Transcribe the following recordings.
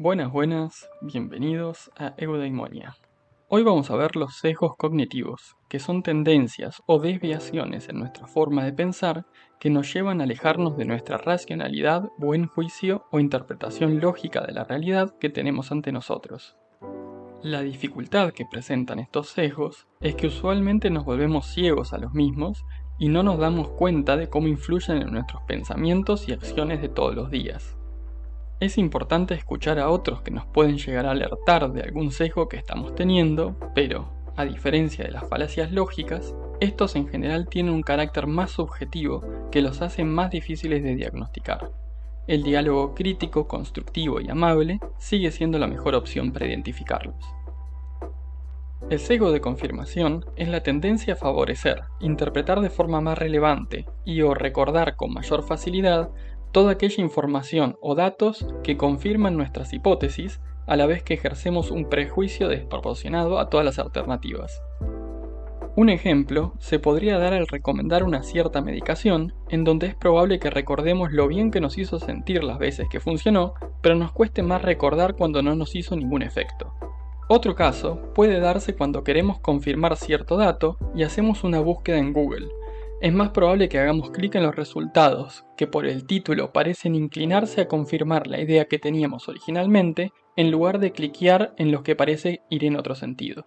Buenas, bienvenidos a Eudaimonia. Hoy vamos a ver los sesgos cognitivos, que son tendencias o desviaciones en nuestra forma de pensar que nos llevan a alejarnos de nuestra racionalidad, buen juicio o interpretación lógica de la realidad que tenemos ante nosotros. La dificultad que presentan estos sesgos es que usualmente nos volvemos ciegos a los mismos y no nos damos cuenta de cómo influyen en nuestros pensamientos y acciones de todos los días. Es importante escuchar a otros que nos pueden llegar a alertar de algún sesgo que estamos teniendo, pero, a diferencia de las falacias lógicas, estos en general tienen un carácter más subjetivo que los hace más difíciles de diagnosticar. El diálogo crítico, constructivo y amable sigue siendo la mejor opción para identificarlos. El sesgo de confirmación es la tendencia a favorecer, interpretar de forma más relevante y o recordar con mayor facilidad toda aquella información o datos que confirman nuestras hipótesis, a la vez que ejercemos un prejuicio desproporcionado a todas las alternativas. Un ejemplo se podría dar al recomendar una cierta medicación, en donde es probable que recordemos lo bien que nos hizo sentir las veces que funcionó, pero nos cueste más recordar cuando no nos hizo ningún efecto. Otro caso puede darse cuando queremos confirmar cierto dato y hacemos una búsqueda en Google. Es más probable que hagamos clic en los resultados, que por el título parecen inclinarse a confirmar la idea que teníamos originalmente, en lugar de cliquear en los que parece ir en otro sentido.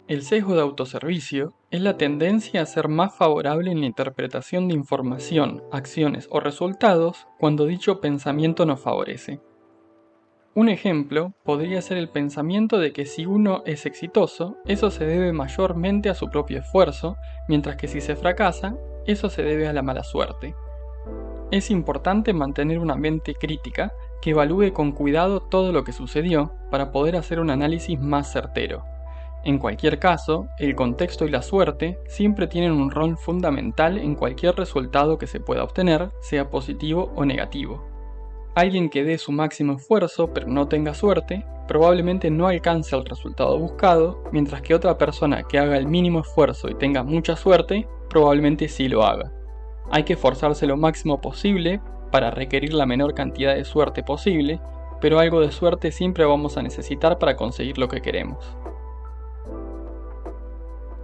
El sesgo de autoservicio es la tendencia a ser más favorable en la interpretación de información, acciones o resultados cuando dicho pensamiento nos favorece. Un ejemplo podría ser el pensamiento de que si uno es exitoso, eso se debe mayormente a su propio esfuerzo, mientras que si se fracasa, eso se debe a la mala suerte. Es importante mantener una mente crítica que evalúe con cuidado todo lo que sucedió para poder hacer un análisis más certero. En cualquier caso, el contexto y la suerte siempre tienen un rol fundamental en cualquier resultado que se pueda obtener, sea positivo o negativo. Alguien que dé su máximo esfuerzo pero no tenga suerte, probablemente no alcance el resultado buscado, mientras que otra persona que haga el mínimo esfuerzo y tenga mucha suerte, probablemente sí lo haga. Hay que esforzarse lo máximo posible para requerir la menor cantidad de suerte posible, pero algo de suerte siempre vamos a necesitar para conseguir lo que queremos.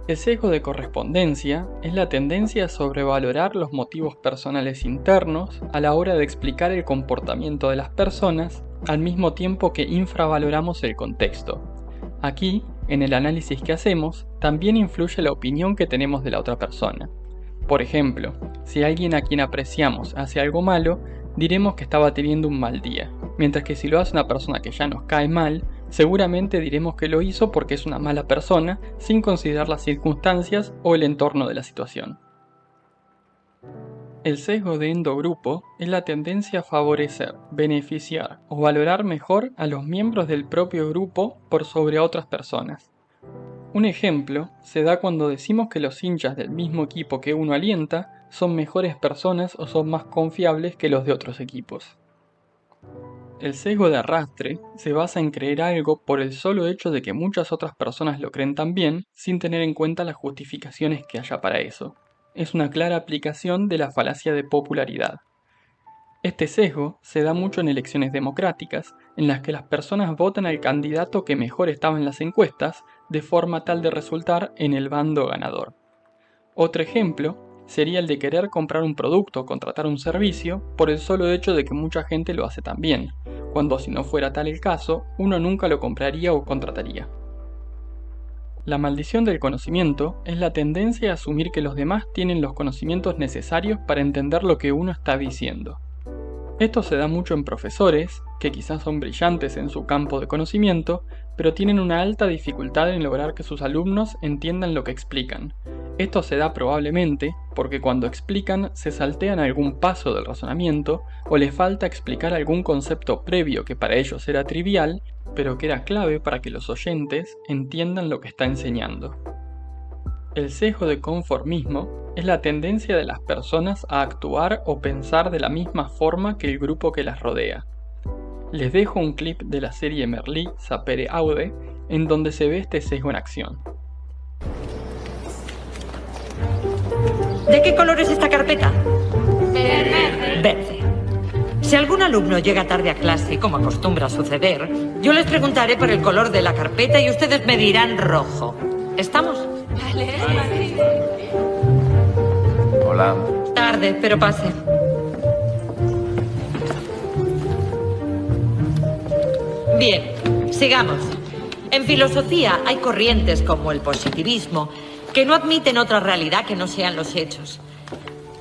El sesgo de correspondencia es la tendencia a sobrevalorar los motivos personales internos a la hora de explicar el comportamiento de las personas, al mismo tiempo que infravaloramos el contexto. Aquí, en el análisis que hacemos, también influye la opinión que tenemos de la otra persona. Por ejemplo, si alguien a quien apreciamos hace algo malo, diremos que estaba teniendo un mal día, mientras que si lo hace una persona que ya nos cae mal, seguramente diremos que lo hizo porque es una mala persona, sin considerar las circunstancias o el entorno de la situación. El sesgo de endogrupo es la tendencia a favorecer, beneficiar o valorar mejor a los miembros del propio grupo por sobre otras personas. Un ejemplo se da cuando decimos que los hinchas del mismo equipo que uno alienta son mejores personas o son más confiables que los de otros equipos. El sesgo de arrastre se basa en creer algo por el solo hecho de que muchas otras personas lo creen también, sin tener en cuenta las justificaciones que haya para eso. Es una clara aplicación de la falacia de popularidad. Este sesgo se da mucho en elecciones democráticas, en las que las personas votan al candidato que mejor estaba en las encuestas, de forma tal de resultar en el bando ganador. Otro ejemplo sería el de querer comprar un producto o contratar un servicio por el solo hecho de que mucha gente lo hace también, cuando si no fuera tal el caso, uno nunca lo compraría o contrataría. La maldición del conocimiento es la tendencia a asumir que los demás tienen los conocimientos necesarios para entender lo que uno está diciendo. Esto se da mucho en profesores, que quizás son brillantes en su campo de conocimiento, pero tienen una alta dificultad en lograr que sus alumnos entiendan lo que explican. Esto se da probablemente porque cuando explican se saltean algún paso del razonamiento o les falta explicar algún concepto previo que para ellos era trivial, pero que era clave para que los oyentes entiendan lo que está enseñando. El sesgo de conformismo es la tendencia de las personas a actuar o pensar de la misma forma que el grupo que las rodea. Les dejo un clip de la serie Merlí, Sapere Aude, en donde se ve este sesgo en acción. ¿De qué color es esta carpeta? Verde. Verde. Si algún alumno llega tarde a clase, como acostumbra suceder, yo les preguntaré por el color de la carpeta y ustedes me dirán rojo. ¿Estamos? Vale. Hola. Tarde, pero pase. Bien, sigamos. En filosofía hay corrientes como el positivismo que no admiten otra realidad que no sean los hechos.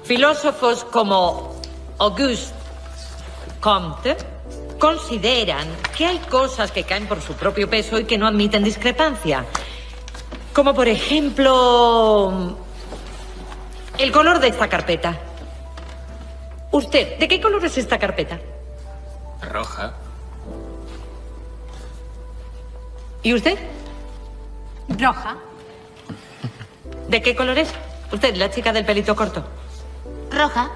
Filósofos como Auguste Comte consideran que hay cosas que caen por su propio peso y que no admiten discrepancia. Como por ejemplo, el color de esta carpeta. Usted, ¿de qué color es esta carpeta? Roja. ¿Y usted? Roja. ¿De qué color es? Usted, la chica del pelito corto. Roja.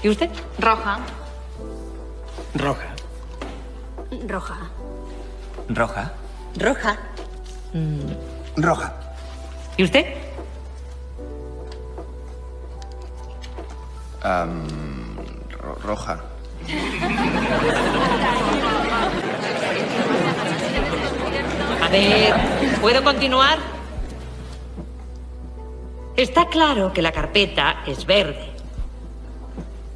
¿Y usted? Roja. Roja. Roja. Roja. Roja. Roja. ¿Y usted? Roja. A ver, ¿puedo continuar? Está claro que la carpeta es verde.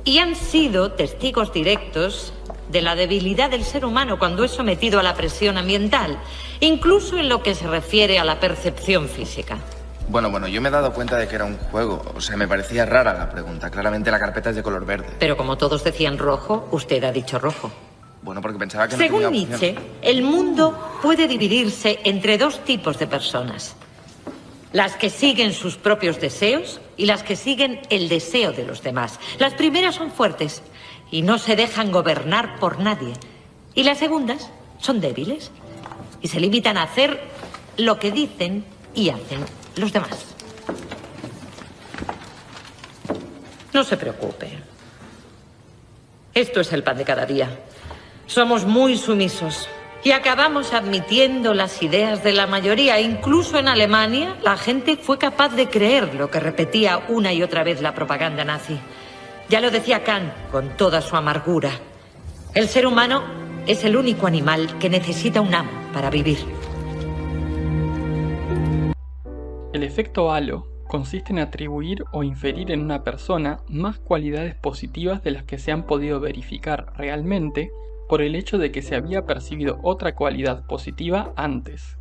Y han sido testigos directos de la debilidad del ser humano cuando es sometido a la presión ambiental, incluso en lo que se refiere a la percepción física. Bueno, yo me he dado cuenta de que era un juego. O sea, me parecía rara la pregunta. Claramente la carpeta es de color verde. Pero como todos decían rojo, usted ha dicho rojo. Bueno, porque pensaba que no Según tenía opción. Nietzsche, el mundo puede dividirse entre dos tipos de personas. Las que siguen sus propios deseos y las que siguen el deseo de los demás. Las primeras son fuertes y no se dejan gobernar por nadie. Y las segundas son débiles y se limitan a hacer lo que dicen y hacen los demás. No se preocupe. Esto es el pan de cada día. Somos muy sumisos y acabamos admitiendo las ideas de la mayoría. Incluso en Alemania, la gente fue capaz de creer lo que repetía una y otra vez la propaganda nazi. Ya lo decía Kant con toda su amargura. El ser humano es el único animal que necesita un amo para vivir. El efecto halo consiste en atribuir o inferir en una persona más cualidades positivas de las que se han podido verificar realmente por el hecho de que se había percibido otra cualidad positiva antes.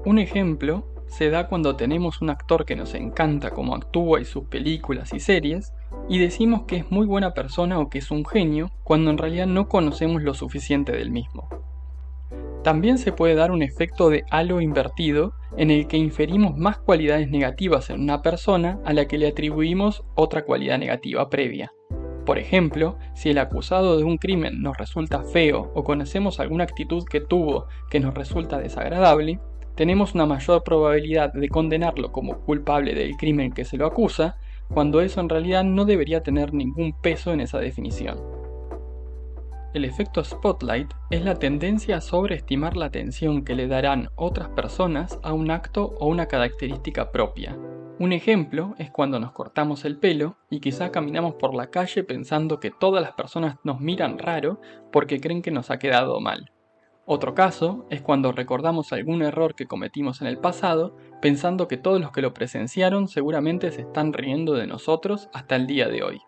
Un ejemplo se da cuando tenemos un actor que nos encanta cómo actúa y sus películas y series, y decimos que es muy buena persona o que es un genio, cuando en realidad no conocemos lo suficiente del mismo. También se puede dar un efecto de halo invertido, en el que inferimos más cualidades negativas en una persona a la que le atribuimos otra cualidad negativa previa. Por ejemplo, si el acusado de un crimen nos resulta feo o conocemos alguna actitud que tuvo que nos resulta desagradable, tenemos una mayor probabilidad de condenarlo como culpable del crimen que se lo acusa, cuando eso en realidad no debería tener ningún peso en esa definición. El efecto spotlight es la tendencia a sobreestimar la atención que le darán otras personas a un acto o una característica propia. Un ejemplo es cuando nos cortamos el pelo y quizá caminamos por la calle pensando que todas las personas nos miran raro porque creen que nos ha quedado mal. Otro caso es cuando recordamos algún error que cometimos en el pasado pensando que todos los que lo presenciaron seguramente se están riendo de nosotros hasta el día de hoy.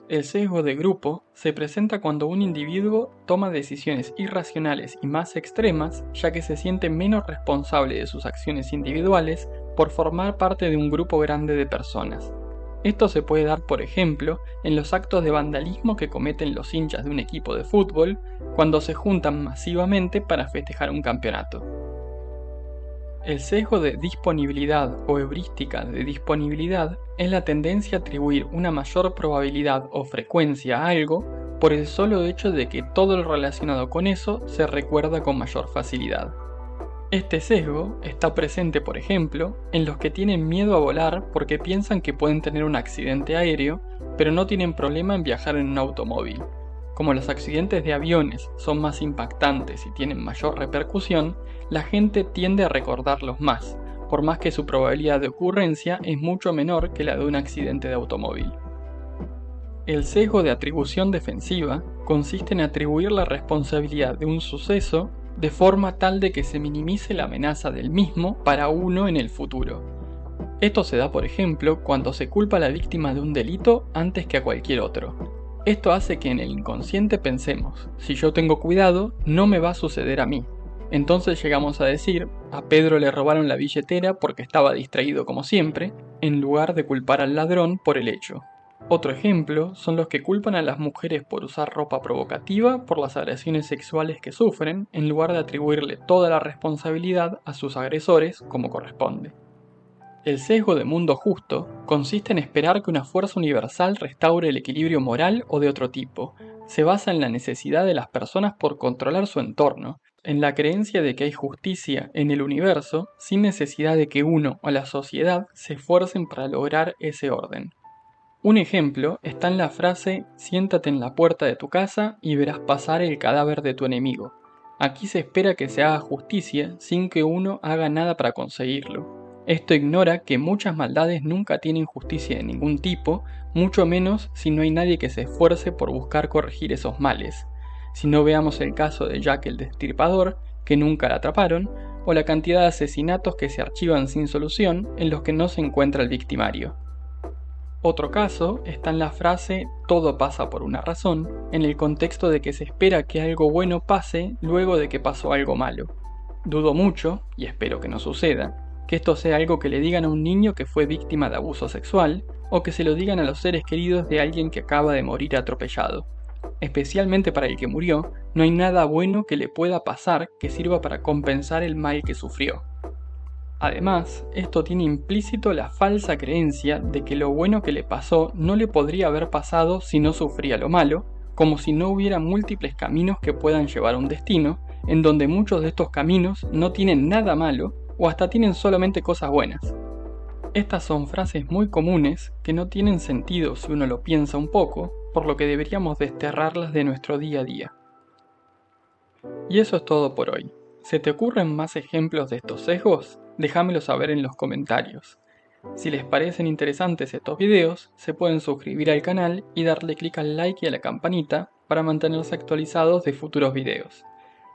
El sesgo de grupo se presenta cuando un individuo toma decisiones irracionales y más extremas, ya que se siente menos responsable de sus acciones individuales por formar parte de un grupo grande de personas. Esto se puede dar, por ejemplo, en los actos de vandalismo que cometen los hinchas de un equipo de fútbol cuando se juntan masivamente para festejar un campeonato. El sesgo de disponibilidad o heurística de disponibilidad es la tendencia a atribuir una mayor probabilidad o frecuencia a algo por el solo hecho de que todo lo relacionado con eso se recuerda con mayor facilidad. Este sesgo está presente, por ejemplo, en los que tienen miedo a volar porque piensan que pueden tener un accidente aéreo, pero no tienen problema en viajar en un automóvil. Como los accidentes de aviones son más impactantes y tienen mayor repercusión, la gente tiende a recordarlos más, por más que su probabilidad de ocurrencia es mucho menor que la de un accidente de automóvil. El sesgo de atribución defensiva consiste en atribuir la responsabilidad de un suceso de forma tal de que se minimice la amenaza del mismo para uno en el futuro. Esto se da, por ejemplo, cuando se culpa a la víctima de un delito antes que a cualquier otro. Esto hace que en el inconsciente pensemos, si yo tengo cuidado, no me va a suceder a mí. Entonces llegamos a decir, a Pedro le robaron la billetera porque estaba distraído como siempre, en lugar de culpar al ladrón por el hecho. Otro ejemplo son los que culpan a las mujeres por usar ropa provocativa por las agresiones sexuales que sufren, en lugar de atribuirle toda la responsabilidad a sus agresores como corresponde. El sesgo de mundo justo consiste en esperar que una fuerza universal restaure el equilibrio moral o de otro tipo. Se basa en la necesidad de las personas por controlar su entorno, en la creencia de que hay justicia en el universo sin necesidad de que uno o la sociedad se esfuercen para lograr ese orden. Un ejemplo está en la frase «siéntate en la puerta de tu casa y verás pasar el cadáver de tu enemigo». Aquí se espera que se haga justicia sin que uno haga nada para conseguirlo. Esto ignora que muchas maldades nunca tienen justicia de ningún tipo, mucho menos si no hay nadie que se esfuerce por buscar corregir esos males. Si no veamos el caso de Jack el Destripador, que nunca la atraparon, o la cantidad de asesinatos que se archivan sin solución en los que no se encuentra el victimario. Otro caso está en la frase «todo pasa por una razón», en el contexto de que se espera que algo bueno pase luego de que pasó algo malo. Dudo mucho, y espero que no suceda, que esto sea algo que le digan a un niño que fue víctima de abuso sexual, o que se lo digan a los seres queridos de alguien que acaba de morir atropellado. Especialmente para el que murió, no hay nada bueno que le pueda pasar que sirva para compensar el mal que sufrió. Además, esto tiene implícito la falsa creencia de que lo bueno que le pasó no le podría haber pasado si no sufría lo malo, como si no hubiera múltiples caminos que puedan llevar a un destino, en donde muchos de estos caminos no tienen nada malo o hasta tienen solamente cosas buenas. Estas son frases muy comunes que no tienen sentido si uno lo piensa un poco, por lo que deberíamos desterrarlas de nuestro día a día. Y eso es todo por hoy. ¿Se te ocurren más ejemplos de estos sesgos? Déjamelo saber en los comentarios. Si les parecen interesantes estos videos, se pueden suscribir al canal y darle clic al like y a la campanita para mantenerse actualizados de futuros videos.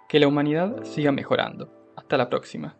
Que la humanidad siga mejorando. Hasta la próxima.